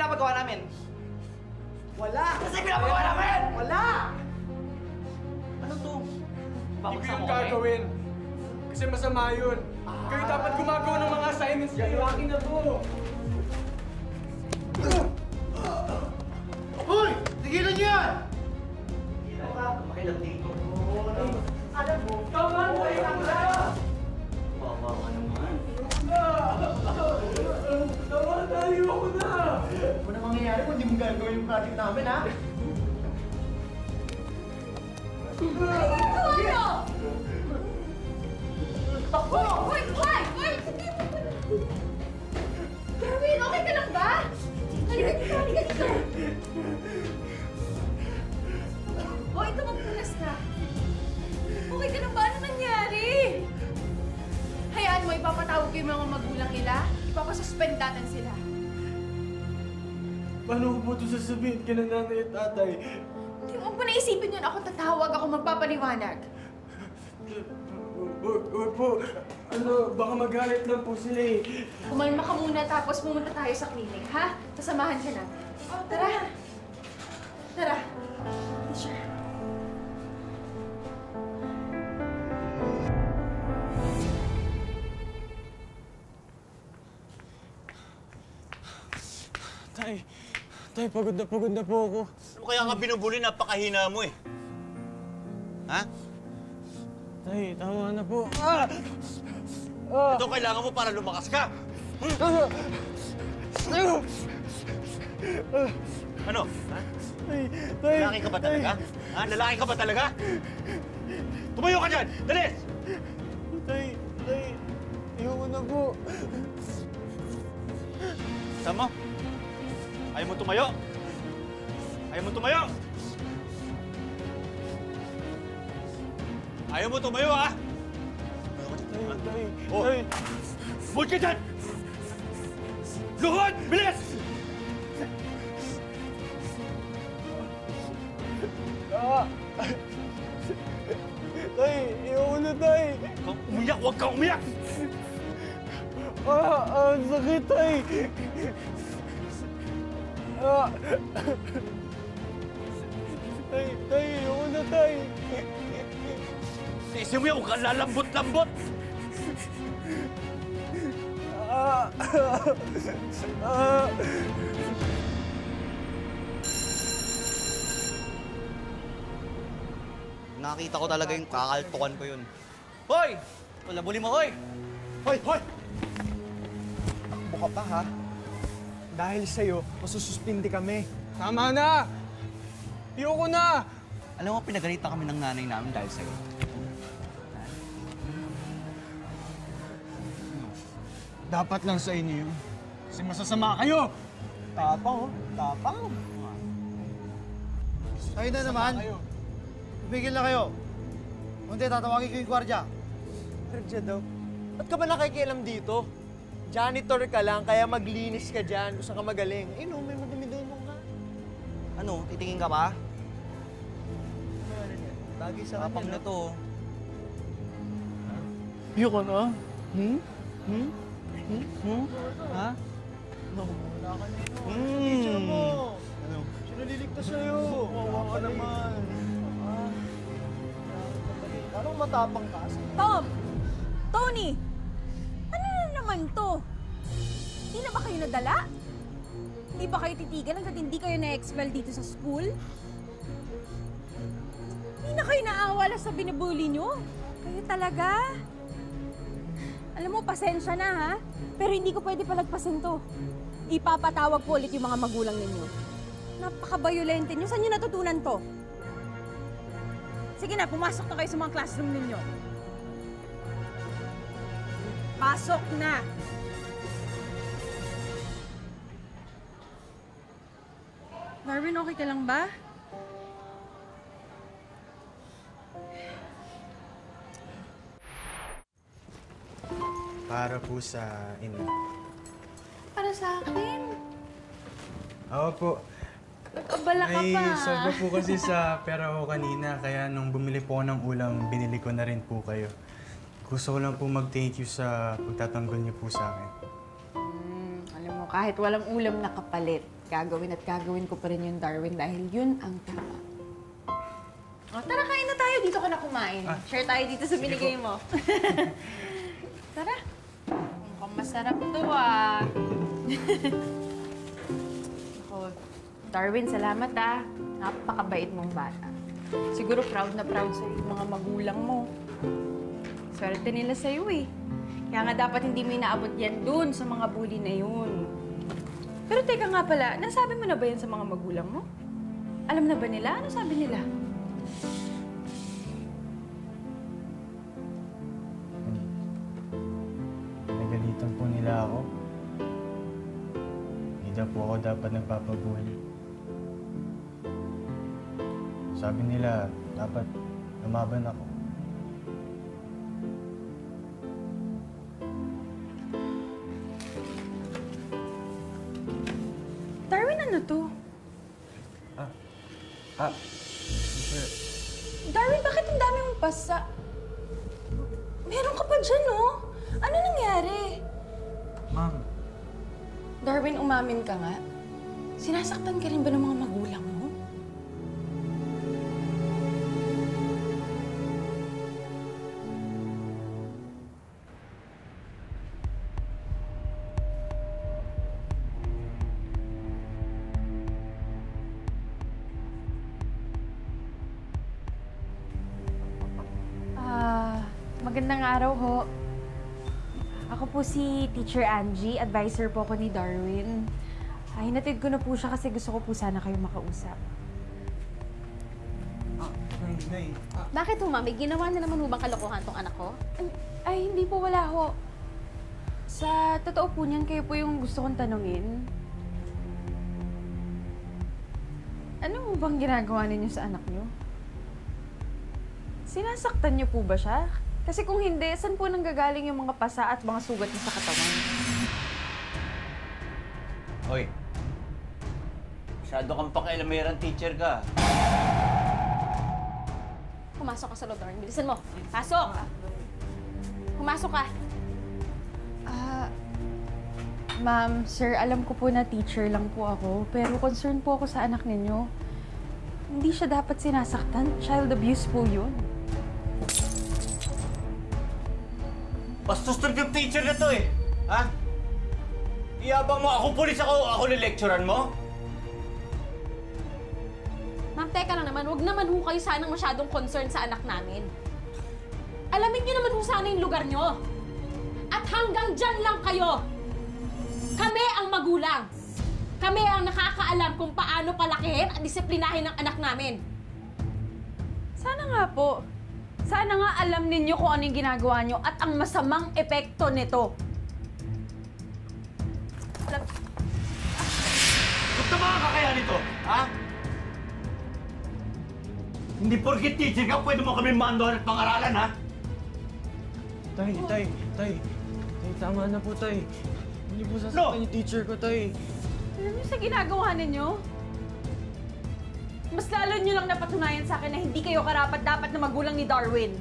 pinapagawa namin? Wala! Kasi pinapagawa namin! Wala! Ano to? Hindi ko Babagsak yung mo kami? gagawin. Kasi masama yun. Kayo dapat gumagawa ng mga assignments kayo. Akin na to. Hoy! Tigilan niyo yan! Makilang dito. Alam mo, Tama na! Bawa ka naman. Tama na! Ayoko na! ano na mangyayari kung hindi mo gagawin yung project namin, ha? Ano? Takbo! Hoy! Hoy! Hoy! Darwin, okay ka lang ba? Halika dito! Halika dito! O, ito magpunas ka. Okay ka lang ba? Ano nangyari? Hayaan mo, ipapatawag ko yung mga magulang nila. Ipapasuspend natin sila. Paano ko po ito sasabihin kina nanay at tatay? Hindi mo pa naisipin yun. Ako tatawag, ako magpapaliwanag. Huwag po. Ano, baka magalit lang po sila eh. Kumalma ka muna tapos pumunta tayo sa clinic, ha? Sasamahan ka natin. Oh, tara! Tara. Sure. Tay, pagod na po ako. Ano kaya ka binubuli? Napakahina mo eh. Ha? Tay, tama na po. Ito kailangan mo para lumakas ka. Ano? Ha? Tay, Lalaki ka ba talaga? Ha? Lalaki ka ba talaga? Tumayo ka dyan! Dalis! Tay, ayoko na po. Sama? Ayaw mo tumayo? Ayaw mo tumayo? Ayaw mo tumayo, ha? Tay, Oh. tay. Buhat ka dyan! Luhod! Bilis! Tay, ayoko na, tay. Kung umiyak, huwag kang umiyak! Ang sakit, tay. Tay, ayoko na, tay. Tiisin mo yan, huwag kang lalambot-lambot! Nakita ko talaga yung kakaltukan ko yun. Hoy! Wala buli mo, hoy! Hoy! Hoy! Takbo ka pa, ha? Dahil sa'yo, masususpindi kami. Tama na! Ayoko na! Alam mo, pinagalitan kami ng nanay namin dahil sa'yo. Dapat lang sa inyo yun. Kasi masasama kayo! Tapang, oh. Tapang. Kayo na naman. Tumigil na kayo. Hindi, tatawagin ko yung gwardya. Gwardiya daw? Ba't ka ba nakikialam dito? Janitor ka lang, kaya maglinis ka dyan. Gusto ka magaling. Eh no, may madumi doon mo nga. Ano, titingin ka pa? Bagay sa Tapang kanya, na to. Ayoko na. Ha? Wala ka na yun. Hmm. mo. Ano? Sino liligtas sa'yo? Wawa ka naman. Anong matapang ka? Tom! Tony! Ano na naman to? Hindi na ba kayo nadala? Hindi ba kayo titigan hanggat hindi kayo na-expel dito sa school? Hindi na kayo naawala sa binubuli nyo? Kayo talaga? Alam mo, pasensya na ha? Pero hindi ko pwede palagpasin to. Ipapatawag ko ulit yung mga magulang ninyo. Napaka-violente nyo. Saan nyo natutunan to? Sige na, pumasok na kayo sa mga classroom ninyo. Pasok na! Marvin, okay ka lang ba? Para po sa inyo. Para sa akin. Oo po. Nag-abala ka May pa. sobra po kasi sa pera ko kanina, kaya nung bumili po ako ng ulam, binili ko na rin po kayo. Gusto ko lang po mag-thank you sa pagtatanggol niyo po sa akin. Alam mo, kahit walang ulam na kapalit, gagawin at gagawin ko pa rin yung Darwin dahil yun ang tama. O, tara, kain na tayo. Dito ka na kumain. Share tayo dito sa binigay mo. Tara. Mukhang masarap to, ah. Ako, Darwin, salamat, ah. Napakabait mong bata. Siguro proud na proud sa'yo yung mga magulang mo. Swerte nila sa'yo, eh. Kaya nga dapat hindi mo inaabot yan dun sa mga bully na yun. Pero teka nga pala, nasabi mo na ba yan sa mga magulang mo? Alam na ba nila? Ano sabi nila? Nagalitan po nila ako. Hindi daw po ako dapat nagpapabuli. Sabi nila, dapat lumaban ako. Darwin, ano to? Darwin, bakit ang dami mong pasa? Meron ka pa dyan, oh. Ano nangyari? Ma'am, Darwin, umamin ka nga. Sinasaktan ka rin ba ng mga magulang mo? Magandang araw ho. Ako po si Teacher Angie, advisor po ako ni Darwin. Hinatid ko na po siya kasi gusto ko po sana kayo makausap. Nay. Bakit ho, mami? Ginawa na naman ho bang kalokohan tong anak ko? Ay, hindi po, wala ho. Sa totoo po niyan, kayo po yung gusto kong tanungin. Ano mo bang ginagawa ninyo sa anak niyo? Sinasaktan niyo po ba siya? Kasi kung hindi, saan po nanggagaling yung mga pasa at mga sugat niya sa katawan? Hoy. Masyado kang pakialamerang teacher ka. Pumasok ka sa loob, Darwin. Bilisan mo. Pasok! Pumasok ka. Ma'am, sir, alam ko po na teacher lang po ako, pero concern po ako sa anak ninyo. Hindi siya dapat sinasaktan. Child abuse po yun. Bastos yung teacher na to eh. Ha? Iyabang mo, ako pulis ako ni-lecturean mo? Ma'am, teka lang naman. Huwag naman ho kayo sanang masyadong concern sa anak namin. Alamin niyo naman ho sana yung lugar niyo. At hanggang dyan lang kayo. Kami ang magulang. Kami ang nakakaalam kung paano palakihin at disiplinahin ang anak namin. Sana nga po. Sana nga alam ninyo kung ano yung ginagawa nyo at ang masamang epekto nito. Gusto mo ang kakayahan nito, ha? Hindi porkit teacher ka, pwede mo kami mandohan at pangaralan, ha? Tay, tama na po, tay. Hindi po sasaktan yung teacher ko, tay. Alam niyo sa ginagawa ninyo? Mas lalo nyo lang napatunayan sa akin na hindi kayo karapat-dapat na magulang ni Darwin.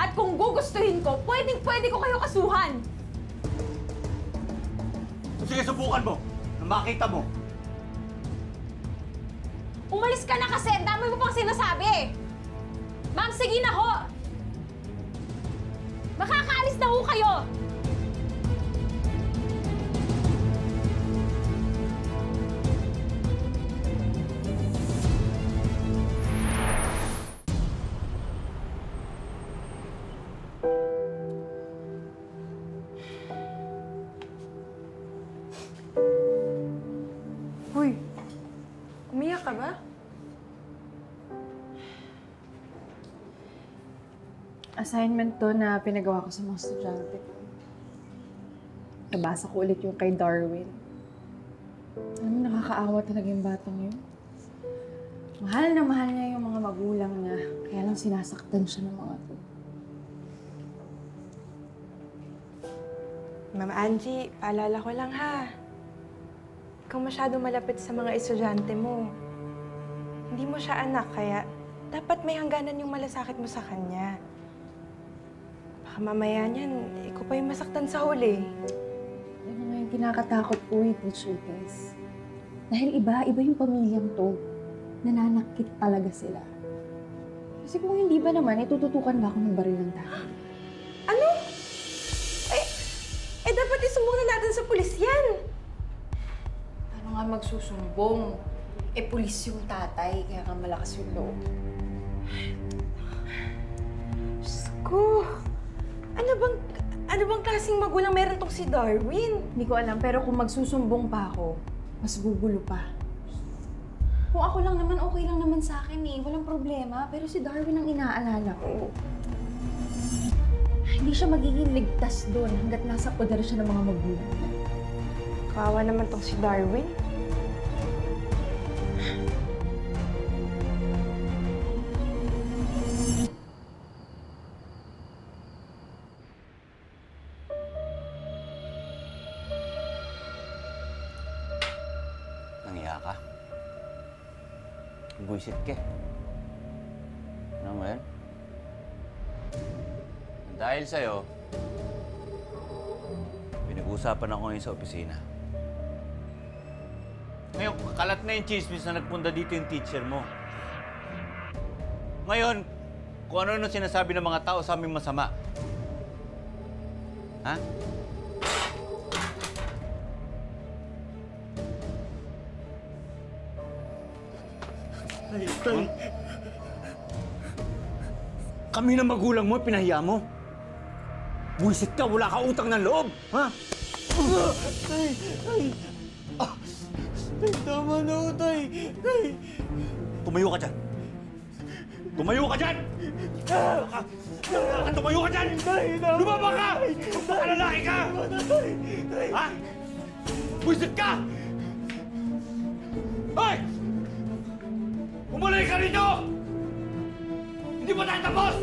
At kung gugustuhin ko, pwedeng-pwede ko kayo kasuhan. Sige, subukan mo. Na makita mo. Umalis ka na kasi. Ang dami mo pang sinasabi. Ma'am, sige na ho. Makakaalis na ho kayo. Uy, umiyak ka ba? Assignment to na pinagawa ko sa mga estudyante ko. Nabasa ko ulit yung kay Darwin. Alam mo, nakakaawa talaga yung batang yun. Mahal na mahal niya yung mga magulang niya. Kaya lang sinasaktan siya ng mga to. Ma'am Angie, paalala ko lang ha. Ikaw masyado malapit sa mga estudyante mo. Hindi mo siya anak, kaya dapat may hangganan yung malasakit mo sa kanya. Baka mamaya niyan, ikaw pa yung masaktan sa huli. Yung mga kinakatakot po yung teacher Tess. Dahil iba yung pamilyang to. Nananakit talaga sila. Kasi kung hindi ba naman, itututukan ba ako ng baril ng tao? Ano? Dapat isumbong na natin sa pulis yan. Ano nga magsusumbong? Pulis yung tatay, kaya nga malakas yung loob. Diyos ko. Ano bang klaseng magulang meron tong si Darwin? Hindi ko alam, pero kung magsusumbong pa ako, mas gugulo pa. Kung ako lang naman, okay lang naman sa akin eh. Walang problema. Pero si Darwin ang inaalala ko. Hindi siya magiging ligtas doon hanggat nasa poder siya ng mga magulang niya. Kawawa naman tong si Darwin. Nangiya ka? Buisit ka. Ano ba yan? Dahil sa'yo, pinag-uusapan ako ngayon sa opisina. Ngayon, kalat na yung chismis na nagpunta dito yung teacher mo. Ngayon, kung ano-ano sinasabi ng mga tao sa aming masama. Ha? Tay. Kami na magulang mo, pinahiya mo. Buisit ka, wala ka utang ng loob, ha? Tay! Tay, tama na ho, tay! Tay! Tumayo ka dyan! Tumayo ka dyan! Tumayo ka dyan! Lumaba ka! Baka lalaki ka! Ha? Buisit ka! Hoy! Umulay ka rito! Hindi pa tayo tapos!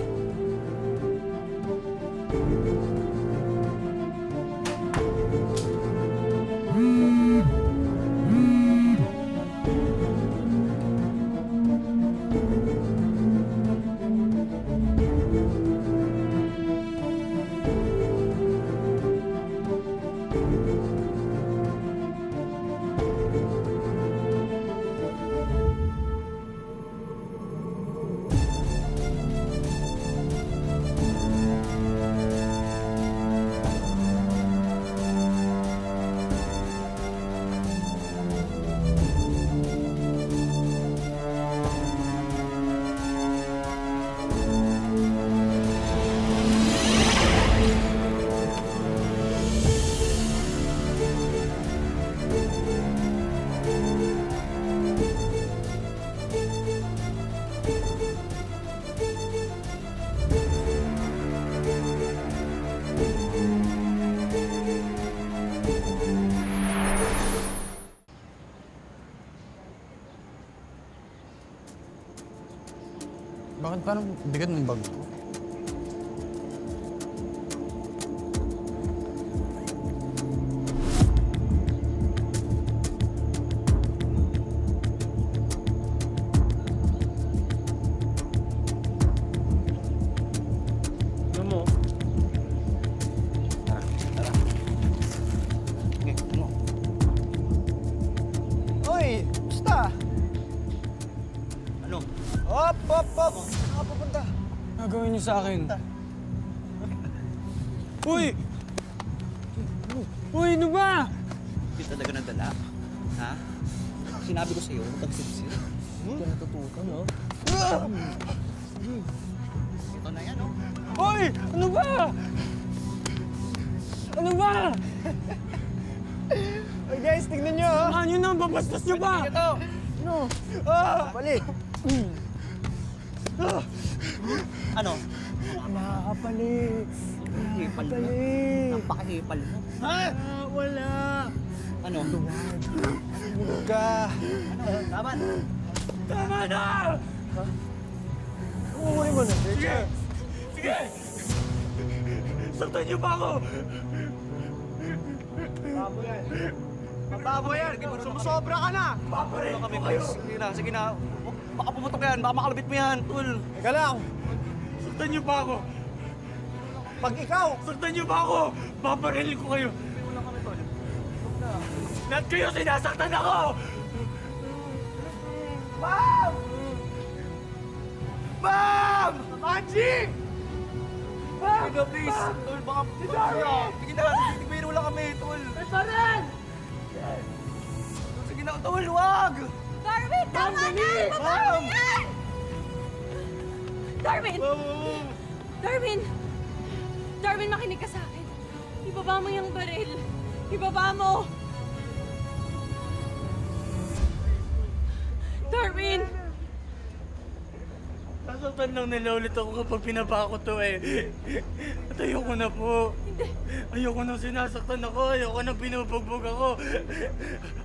Bakit parang bigat ng bag ko? Ano mo? Tara. Sige, ano? Uy! Basta! Ano? Hop! Saan ka pupunta? Gagawin niyo sa akin. Uy! Uy, ano ba? Hindi talaga nadala. Ha? Sinabi ko sa'yo, huwag kang sipsip. Hindi ka natutukan, no? Ito na yan, oh. Uy! Ano ba? Ano ba? Uy guys, tignan nyo ha! Saan nyo na? Babastos nyo ba? Ito! Ano? Balik! Ano? Nakakapalik! Hipal mo. Napakahipal mo. Ha? Wala! Ano? Huwag ka! Ano? Laban! Tama na! Umuwi mo na, Sige! Sige! Saktan niyo pa ako! Babo yan! Babo yan! Sumusobra ka na! Paparin Kami, ko kayo! Sige na, sige na. Baka pumutok yan, baka makalabit mo yan, tol. Teka lang! Saktan niyo pa ako! Pag ikaw! Saktan niyo pa ako! Paparilin ko kayo! Lahat kayo sinasaktan ako! Ma'am! Ma'am! Angie! Ma'am! Sige, please. Tol, baka... Si Darwin! Sige na, biro lang kami, tol. May paran! Sige na, tol, wag! Darwin, tama na! Ibaba mo yan! Darwin! Darwin! Darwin, makinig ka sa akin. Ibaba mo yung baril. Ibaba mo! Darwin! Nasaktan lang nila ulit ako kapag pinaba ko to eh. At ayoko na po. Ayoko na sinasaktan ako. Ayoko na pinubugbog ako.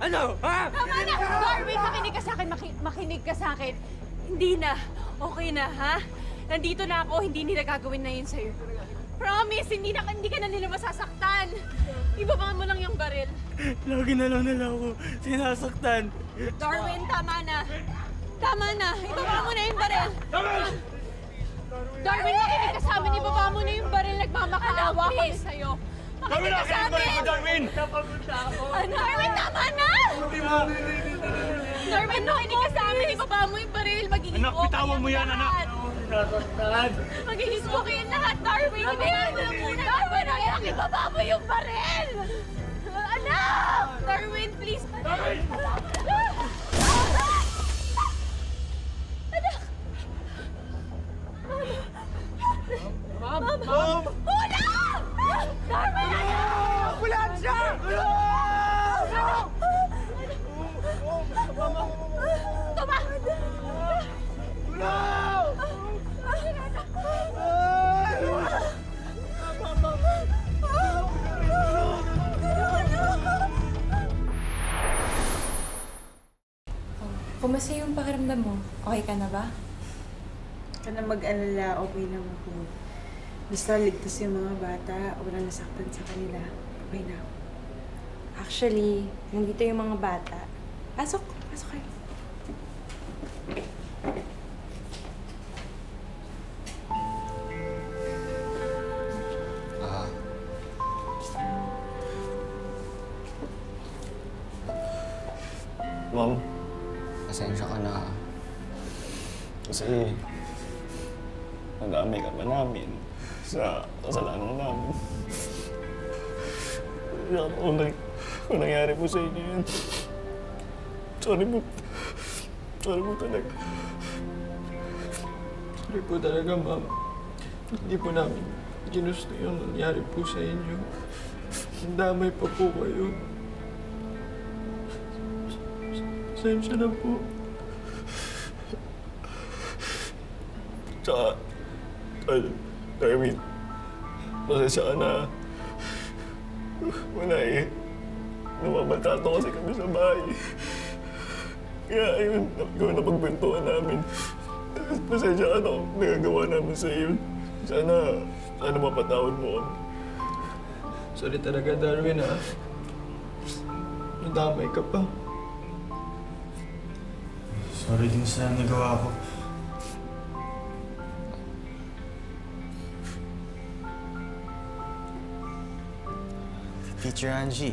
Ano? Ha? Tama na! Darwin, makinig ka sa akin. Makinig ka sa akin. Hindi na. Okay na, ha? Nandito na ako. Hindi nila gagawin na yun sa'yo. Promise, hindi ka na nila masasaktan. Ibaba mo lang yung baril. Lagi na lang nila ako sinasaktan. Darwin, tama na. Tama na. Ibaba mo na yung baril. Darwin, makinig ka sa amin. Ibaba mo na yung baril. Nagmamakaawa kami sa'yo. Makinig ka sa amin. Darwin! Darwin, tama na! Darwin, makinig ka sa amin. Ibaba mo yung baril. Magiging Anak, bitawan mo yan, anak. Sinasaktan. Magiging okay yung lahat, Darwin. Ibaba mo na muna. Darwin, anak, ibaba mo yung baril. Anak! Darwin, please. Darwin! Ma'am! Ma'am! Hula! Darwin! Ambulansya! Tuma! Kumusta yung pakiramdam mo? Okay ka na ba? Huwag ka na mag-alala, okay naman po. Basta ligtas yung mga bata, walang nasaktan sa kanila. Okay na. Actually, nandito yung mga bata. Pasok! Pasok kayo. Ma'am, pasensya ka na. Kasi nadamay ka pa namin sa kasalanan namin. Kung nangyari po sa inyo yun, sorry po. Sorry po talaga. Sorry po talaga, ma'am. Hindi po namin ginusto yung nangyari po sa inyo. Nadamay pa po kayo. Pasensya na po. Tsaka, Darwin, pasensya ka na. Wala eh. Namamaltrato kasi kami sa bahay. Kaya ayun, ikaw na pagkwentuhan namin. Pasensya ka na kung nagagawa namin sa iyo. Sana mapatawad mo kami. Sorry talaga, Darwin, ha? Nadamay ka pa. Sorry din sa nagawa ko. Teacher Angie,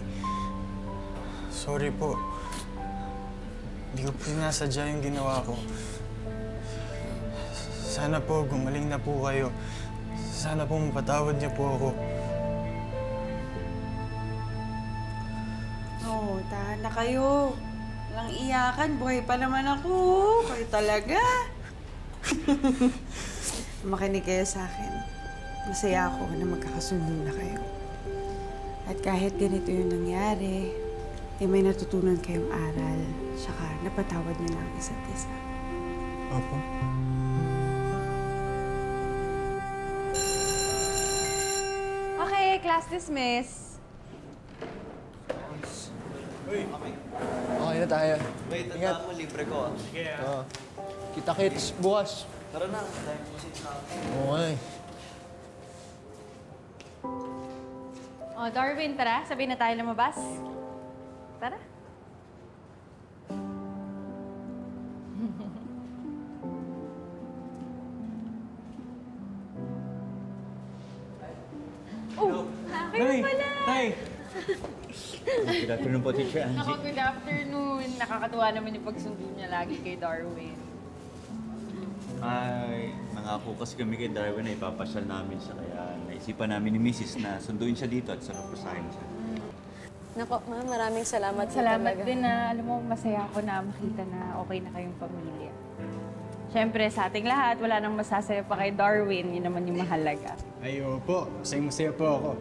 sorry po. Hindi ko po sinasadya yung ginawa ko. Sana po gumaling na po kayo. Sana po mapatawad niyo po ako. Oo, tahan na kayo. Walang iyakan, buhay pa naman ako. Kayo talaga. Makinig kayo sa akin. Masaya ako na magkakasundo na kayo. At kahit ganito yung nangyari, may natutunan kayong aral. Saka napatawad niyo na ang isa't isa. Opo. Okay, class dismiss. Okay na tayo. Wait, tandaan mo, libre ko, ah. Sige, Kita-kits bukas. Tara na, dahil mo sa akin. Okay. Oh, Darwin, tara. Sabay na tayo lumabas. Tara. Oh, kayo pala. Tay! Good afternoon po, Teacher Angie. Ako, good afternoon. Nakakatuwa naman yung pagsundo niya lagi kay Darwin. Ay, nangako kasi kami kay Darwin na ipapasyal namin siya. Kaya naisipan namin ni Mrs. na sunduin siya dito at surpresahin siya. Nako, ma, maraming salamat po Salamat talaga. din na, alam mo, masaya ako na makita na okay na kayong pamilya. Siyempre, sa ating lahat, wala nang masasaya pa kay Darwin. Yun naman yung mahalaga. Ay, opo. Masaya po ako.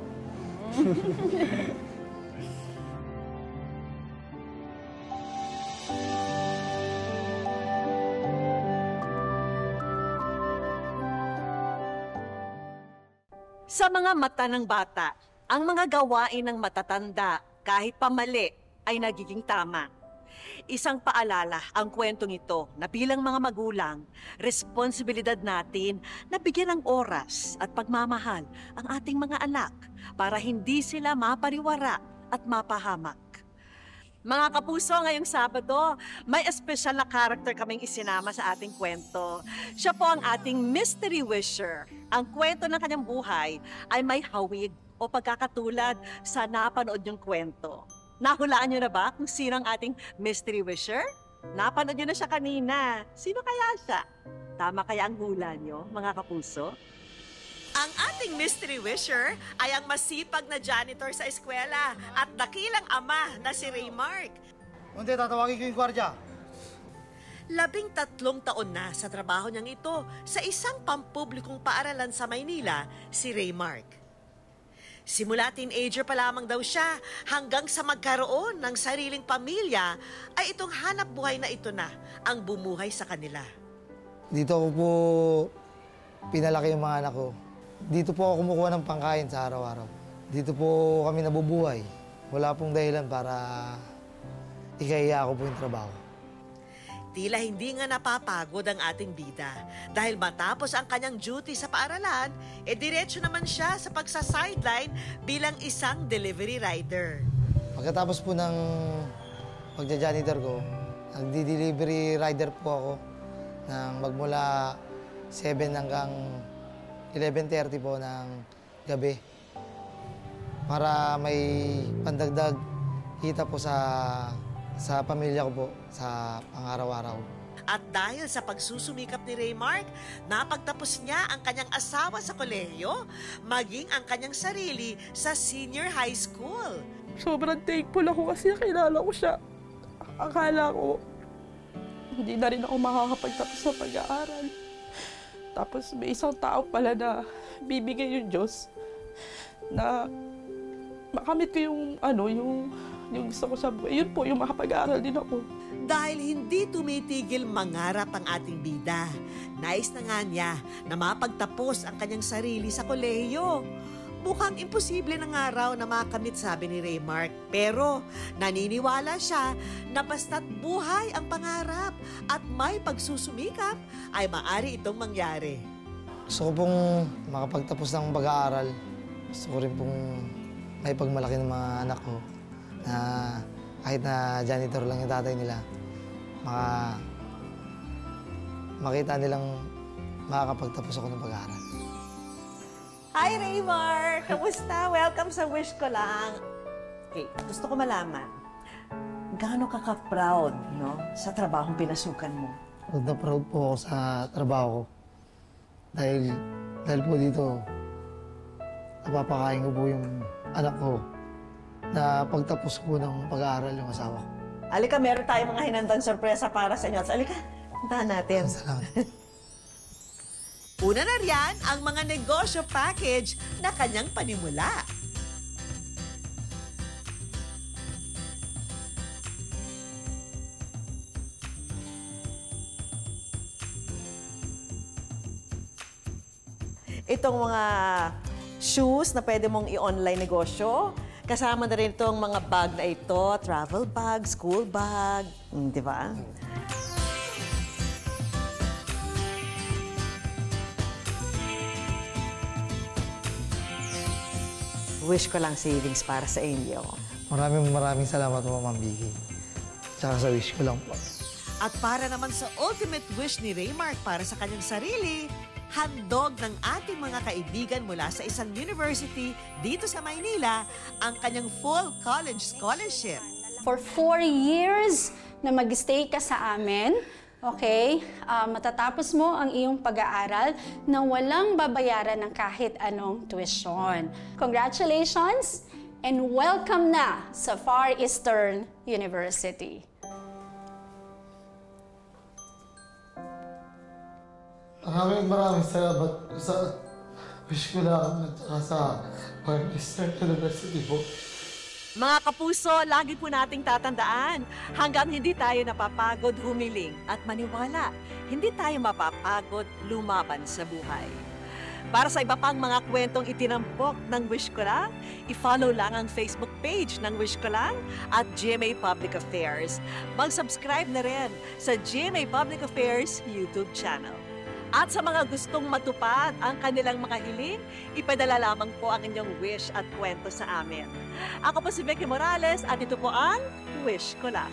Sa mga mata ng bata, ang mga gawain ng matatanda, kahit pamali, ay nagiging tama. Isang paalala ang kwentong ito na bilang mga magulang, responsibilidad natin na bigyan ng oras at pagmamahal ang ating mga anak para hindi sila mapariwara at mapahamak. Mga kapuso, ngayong Sabado, may espesyal na karakter kaming isinama sa ating kwento. Siya po ang ating mystery wisher. Ang kwento ng kanyang buhay ay may hawig o pagkakatulad sa napanood niyong kwento. Nahulaan niyo na ba kung sino ang ating mystery wisher? Napanood niyo na siya kanina. Sino kaya siya? Tama kaya ang hula niyo, mga kapuso? Ang ating mystery wisher ay ang masipag na janitor sa eskwela at dakilang ama na si Raymark. Hindi, tatawagin ko yung gwardya. 13 taon na sa trabaho niyang ito sa isang pampublikong paaralan sa Maynila, si Raymark. Simula teenager pa lamang daw siya hanggang sa magkaroon ng sariling pamilya ay itong hanap buhay na ito na ang bumuhay sa kanila. Dito ko po pinalaki yung mga anak ko. Dito po ako kumukuha ng pangkain sa araw-araw. Dito po kami nabubuhay. Wala pong dahilan para ikahiya ko po yung trabaho. Tila hindi nga napapagod ang ating bida dahil matapos ang kanyang duty sa paaralan, diretso naman siya sa pagsa-sideline bilang isang delivery rider. Pagkatapos po ng pagja-janitor ko, nagdi-delivery rider po ako ng magmula 7 hanggang 11:30 po ng gabi para may pandagdag kita po sa pamilya ko po sa pang-araw-araw. At dahil sa pagsusumikap ni Raymark, napagtapos niya ang kanyang asawa sa kolehiyo, maging ang kanyang sarili sa senior high school. Sobrang thankful ako kasi nakilala ko siya. Akala ko, hindi na rin ako makakapagtapos sa pag-aaral. Tapos may isang tao pala na bibigay yung Diyos na makamit ko yung gusto ko sa buhay. Yun po, yung makapag-aaral din ako. Dahil hindi tumitigil mangarap ang ating bida, nais na nga niya na mapagtapos ang kanyang sarili sa kolehiyo. Mukhang imposible ng araw na makamit, sabi ni Raymark. Pero naniniwala siya na basta't buhay ang pangarap at may pagsusumikap ay maaari itong mangyari. Gusto ko pong makapagtapos ng pag-aaral. Gusto ko rin pong may pagmalaki ng mga anak ko na kahit na janitor lang yung tatay nila, makita nilang makakapagtapos ako ng pag-aaral. Hi, Raymark! Kamusta? Welcome sa Wish Ko Lang. Okay, gusto ko malaman, gaano ka ka-proud, no, sa trabahong pinasukan mo? Proud na proud po ako sa trabaho ko. Dahil po dito, napapakain ko po yung anak ko na pagtapos ko ng pag-aaral yung asawa ko. Alika, meron tayong mga hinandang sorpresa para sa inyo. Alika, puntahan natin. Salamat. Una na riyan ang mga negosyo package na kanyang panimula. Itong mga shoes na pwede mong i-online negosyo. Kasama na rin itong mga bag na ito, travel bag, school bag, di ba? Wish ko lang savings para sa inyo. Maraming salamat po, Ma'am Vicky. Tsaka sa wish ko lang po. At para naman sa ultimate wish ni Raymark para sa kanyang sarili, handog ng ating mga kaibigan mula sa isang university dito sa Maynila ang kanyang full college scholarship. For 4 years na mag-stay ka sa amin, okay, matatapos mo ang iyong pag-aaral na walang babayaran ng kahit anong tuition. Congratulations and welcome na sa Far Eastern University. Maraming salamat sa wish ko lang at saka sa Far Eastern University po. Mga kapuso, lagi po nating tatandaan, hanggang hindi tayo napapagod humiling at maniwala, hindi tayo mapapagod lumaban sa buhay. Para sa iba pang mga kwentong itinampok ng Wish Ko Lang, i-follow lang ang Facebook page ng Wish Ko Lang at GMA Public Affairs. Mag-subscribe na rin sa GMA Public Affairs YouTube channel. At sa mga gustong matupad ang kanilang mga hiling, ipadala lamang po ang inyong wish at kwento sa amin. Ako po si Vicky Morales at ito po ang Wish Ko Lang.